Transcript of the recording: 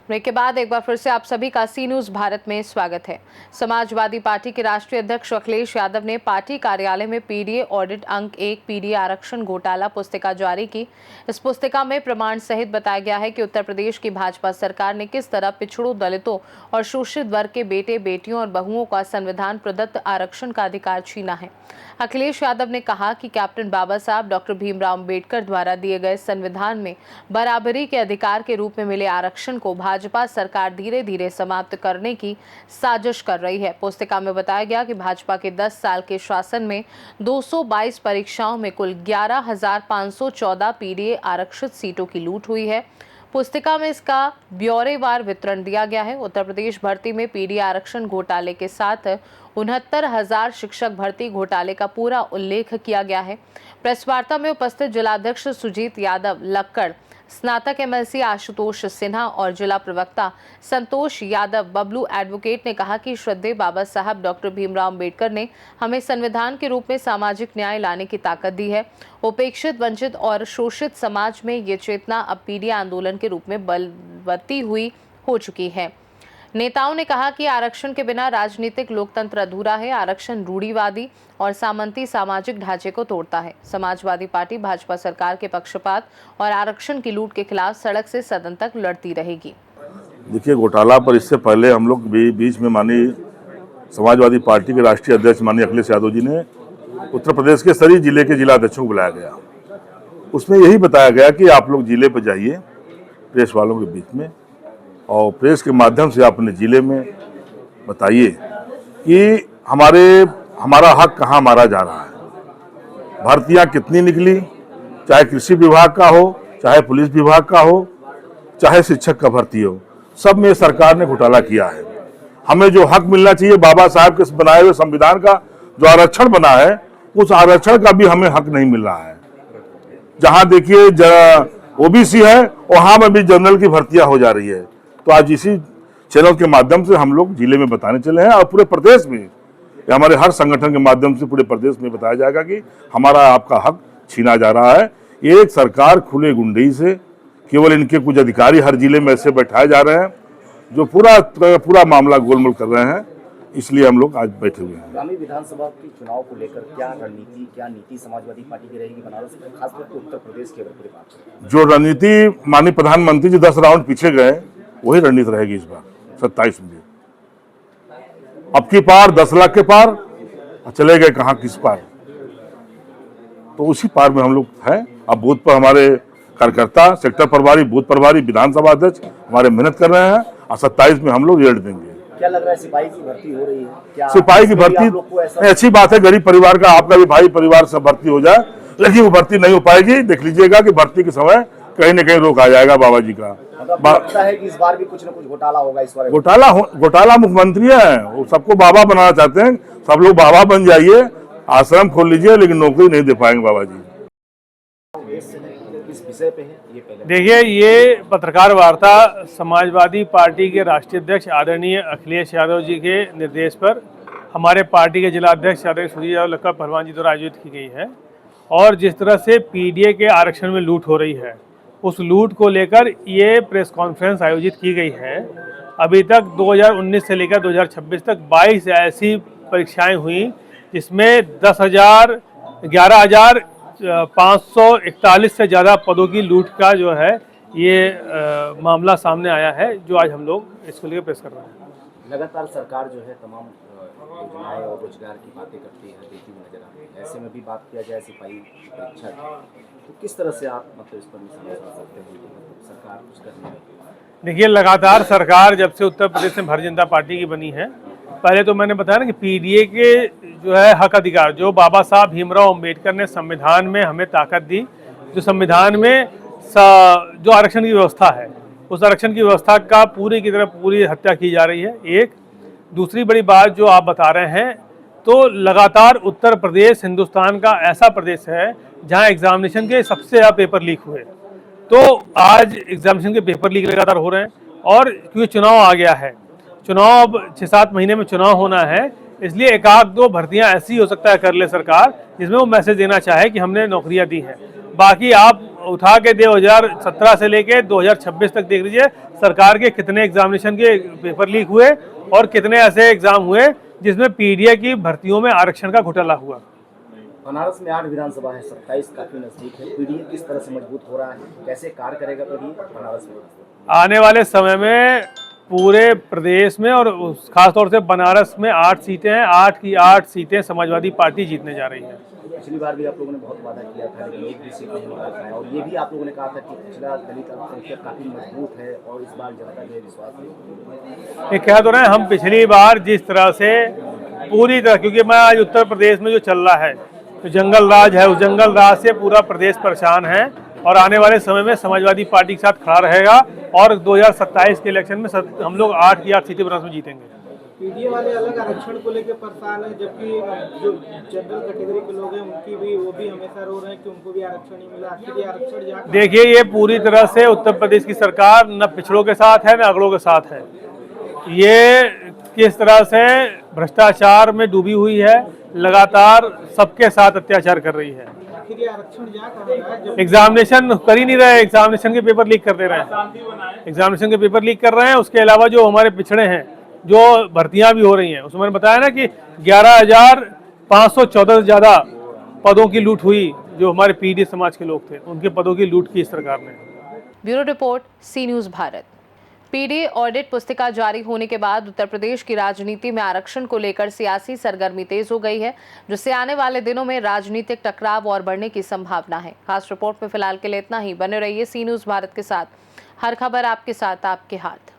Break के बाद एक बार फिर से आप सभी का सी न्यूज भारत में स्वागत है। समाजवादी पार्टी के राष्ट्रीय अध्यक्ष अखिलेश यादव ने पार्टी कार्यालय में पीडीए ऑडिट अंक 1 पीडीए आरक्षण घोटाला पुस्तिका जारी की। इस पुस्तिका में प्रमाण सहित बताया गया है कि उत्तर प्रदेश की भाजपा सरकार ने किस तरह पिछड़ों, दलितों और शोषित वर्ग के बेटे, बेटियों और बहुओं का संविधान प्रदत्त आरक्षण का अधिकार छीना है। अखिलेश यादव ने कहा कि कैप्टन बाबा साहब डॉक्टर भीमराव अम्बेडकर द्वारा दिए गए संविधान में बराबरी के अधिकार के रूप में मिले आरक्षण को भाजपा सरकार धीरे धीरे समाप्त करने की साजिश कर रही है। पुस्तिका में बताया गया कि भाजपा के 10 साल के शासन में 222 परीक्षाओं में कुल 11,514 पीडीए आरक्षित सीटों की लूट हुई है। पुस्तिका में इसका ब्यौरेवार वितरण दिया गया है। उत्तर प्रदेश भर्ती में पीडीए आरक्षण घोटाले के साथ 69,000 शिक्षक भर्ती घोटाले का पूरा उल्लेख किया गया है। प्रेस वार्ता में उपस्थित जिलाध्यक्ष सुजीत यादव लक्कड़, स्नातक एमएलसी आशुतोष सिन्हा और जिला प्रवक्ता संतोष यादव बबलू एडवोकेट ने कहा कि श्रद्धेय बाबा साहब डॉक्टर भीमराव अम्बेडकर ने हमें संविधान के रूप में सामाजिक न्याय लाने की ताकत दी है। उपेक्षित, वंचित और शोषित समाज में ये चेतना अब पीडीए आंदोलन के रूप में बलवती हुई हो चुकी है। नेताओं ने कहा कि आरक्षण के बिना राजनीतिक लोकतंत्र अधूरा है। आरक्षण रूढ़िवादी और सामंती सामाजिक ढांचे को तोड़ता है। समाजवादी पार्टी भाजपा सरकार के पक्षपात और आरक्षण की लूट के खिलाफ सड़क से सदन तक लड़ती रहेगी। देखिए, घोटाला पर इससे पहले हम लोग बीच में माननीय समाजवादी पार्टी के राष्ट्रीय अध्यक्ष माननीय अखिलेश यादव जी ने उत्तर प्रदेश के सभी जिले के जिलाध्यक्षों को बुलाया गया। उसमें यही बताया गया कि आप लोग जिले पर जाइए प्रेस वालों के बीच में और प्रेस के माध्यम से अपने जिले में बताइए कि हमारा हक कहाँ मारा जा रहा है। भर्तियाँ कितनी निकली, चाहे कृषि विभाग का हो, चाहे पुलिस विभाग का हो, चाहे शिक्षक का भर्ती हो, सब में सरकार ने घोटाला किया है। हमें जो हक मिलना चाहिए बाबा साहब के बनाए हुए संविधान का जो आरक्षण बना है, उस आरक्षण का भी हमें हक नहीं मिल रहा है। जहाँ देखिए ओबीसी है वहाँ में भी जनरल की भर्तियाँ हो जा रही है। तो आज इसी चैनल के माध्यम से हम लोग जिले में बताने चले हैं और पूरे प्रदेश में, हमारे हर संगठन के माध्यम से पूरे प्रदेश में बताया जाएगा कि हमारा आपका हक छीना जा रहा है। एक सरकार खुले गुंडई से, केवल इनके कुछ अधिकारी हर जिले में ऐसे बैठाए जा रहे हैं जो पूरा मामला गोलमोल कर रहे हैं। इसलिए हम लोग आज बैठे हुए हैं। आगामी विधानसभा के चुनाव को लेकर क्या रणनीति, क्या नीति समाजवादी पार्टी की रहेगी बनारस में, खासतौर पर उत्तर प्रदेश की अगर पूरी बात करें? जो रणनीति माननीय प्रधानमंत्री जी 10 राउंड पीछे गए, वही रणनीति रहेगी इस बार 27 में। अब की पार 10 लाख के पार चले गए, कहाँ किस पार, तो उसी पार में हम लोग हैं। अब बूथ पर हमारे कार्यकर्ता, सेक्टर प्रभारी, बूथ प्रभारी, विधानसभा अध्यक्ष हमारे मेहनत कर रहे हैं और 27 में हम लोग रिजल्ट देंगे। क्या लग रहा है, सिपाही की भर्ती हो रही है क्या? सिपाही की भर्ती अच्छी बात है, गरीब परिवार का, आपका भी भाई परिवार से भर्ती हो जाए, लेकिन वो भर्ती नहीं हो पाएगी। देख लीजिएगा कि भर्ती के समय कहीं न कहीं रोक आ जाएगा बाबा जी का। मतलब लगता है कि इस बार भी कुछ न कुछ घोटाला होगा इस बार। घोटाला मुख्यमंत्री है, वो सबको बाबा बनाना चाहते हैं। सब लोग बाबा बन जाइए, आश्रम खोल लीजिए, लेकिन नौकरी नहीं दे पाएंगे बाबा जी। इस विषय पे है ये पहले देखिए, ये पत्रकार वार्ता समाजवादी पार्टी के राष्ट्रीय अध्यक्ष आदरणीय अखिलेश यादव जी के निर्देश पर हमारे पार्टी के जिलाध्यक्ष आदरणीय सुजीत यादव लक्कड़ पहलवान जी द्वारा आयोजित की गई है। और जिस तरह से पीडीए के आरक्षण में लूट हो रही है, उस लूट को लेकर ये प्रेस कॉन्फ्रेंस आयोजित की गई है। अभी तक 2019 से लेकर 2026 तक 22 ऐसी परीक्षाएं हुई जिसमें 11,541 से ज़्यादा पदों की लूट का जो है ये मामला सामने आया है, जो आज हम लोग इसको लेकर प्रेस कर रहे हैं। लगातार सरकार जो है तमाम योजनाएं और रोजगार की बातें करती है, देती हुई नजर आती है। ऐसे में भी बात किया जाए सिपाही की परीक्षा की, तो किस तरह से आप मतलब इस पर समझ सकते हैं कि सरकार कुछ कर रही है? देखिए, लगातार सरकार जब से उत्तर प्रदेश में भारतीय जनता पार्टी की बनी है, पहले तो मैंने बताया ना कि पीडीए के जो है हक अधिकार, जो बाबा साहब भीमराव अम्बेडकर ने संविधान में हमें ताकत दी, जो संविधान में जो आरक्षण की व्यवस्था है, उस आरक्षण की व्यवस्था का पूरी की तरह पूरी हत्या की जा रही है। एक दूसरी बड़ी बात जो आप बता रहे हैं, तो लगातार उत्तर प्रदेश हिंदुस्तान का ऐसा प्रदेश है जहां एग्जामिनेशन के सबसे ज़्यादा पेपर लीक हुए। तो आज एग्जामिनेशन के पेपर लीक लगातार हो रहे हैं और क्योंकि चुनाव आ गया है, चुनाव 6-7 महीने में चुनाव होना है, इसलिए एक आध दो भर्तियां ऐसी हो सकता है कर ले सरकार जिसमें वो मैसेज देना चाहे कि हमने नौकरियां दी हैं। बाकी आप उठा के 2017 से लेके 2026 तक देख लीजिए सरकार के कितने एग्जामिनेशन के पेपर लीक हुए और कितने ऐसे एग्जाम हुए जिसमें पीडीए की भर्तियों में आरक्षण का घोटाला हुआ। बनारस में 8 विधानसभा है, 27 काफी नजदीक है। पीडीए किस तरह से मजबूत हो रहा है, कैसे कार्य करेगा पीडीए बनारस में? आने वाले समय में पूरे प्रदेश में और खासतौर से बनारस में 8 सीटें हैं, 8 की 8 सीटें समाजवादी पार्टी जीतने जा रही है। पिछली बार भी आप लोगों ने बहुत वादा किया था लेकिन एक भी सीट नहीं मिला था, और ये भी आप लोगों ने कहा था कि पिछला दलित अल्पसंख्यक काफी मजबूत है और इस बार जनता जो है विश्वास नहीं। ये कह तो रहे हैं हम पिछली बार जिस तरह से पूरी तरह, क्योंकि मैं आज उत्तर प्रदेश में जो चल रहा है तो जंगल राज है, उस जंगल राज से पूरा प्रदेश परेशान है और आने वाले समय में समाजवादी पार्टी के साथ खड़ा रहेगा और 2027 के इलेक्शन में हम लोग 8 की 8 सीटें बनारस में जीतेंगे। पीडीए वाले अलग आरक्षण को लेकर परेशान है, जबकि जो जनरल कैटेगरी के लोग हैं उनकी भी वो भी हमेशा रो रहे हैं कि उनको भी आरक्षण नहीं मिला। आखिर ये आरक्षण यहाँ देखिए, ये पूरी तरह से उत्तर प्रदेश की सरकार न पिछड़ों के साथ है न अगड़ों के साथ है। ये किस तरह से भ्रष्टाचार में डूबी हुई है, लगातार सबके साथ अत्याचार कर रही है। आखिर ये आरक्षण यहाँ कहाँ है? जब एग्जामिनेशन कर ही नहीं रहे, एग्जामिनेशन के पेपर लीक कर दे रहे हैं, एग्जामिनेशन के पेपर लीक कर रहे हैं। उसके अलावा जो हमारे पिछड़े हैं, जो भर्तियां भी हो रही हैं, उसमें मैंने बताया ना कि 11,514 से ज़्यादा पदों की लूट हुई। जो हमारे पीडीए समाज के लोग थे उनके पदों की लूट की इस सरकार ने। ब्यूरो रिपोर्ट, सी न्यूज़ भारत। पीडीए ऑडिट पुस्तिका जारी होने के बाद उत्तर प्रदेश की राजनीति में आरक्षण को लेकर सियासी सरगर्मी तेज हो गई है, जिससे आने वाले दिनों में राजनीतिक टकराव और बढ़ने की संभावना है। खास रिपोर्ट में फिलहाल के लिए इतना ही। बने रहिए सी न्यूज़ भारत के साथ। हर खबर आपके साथ, आपके हाथ।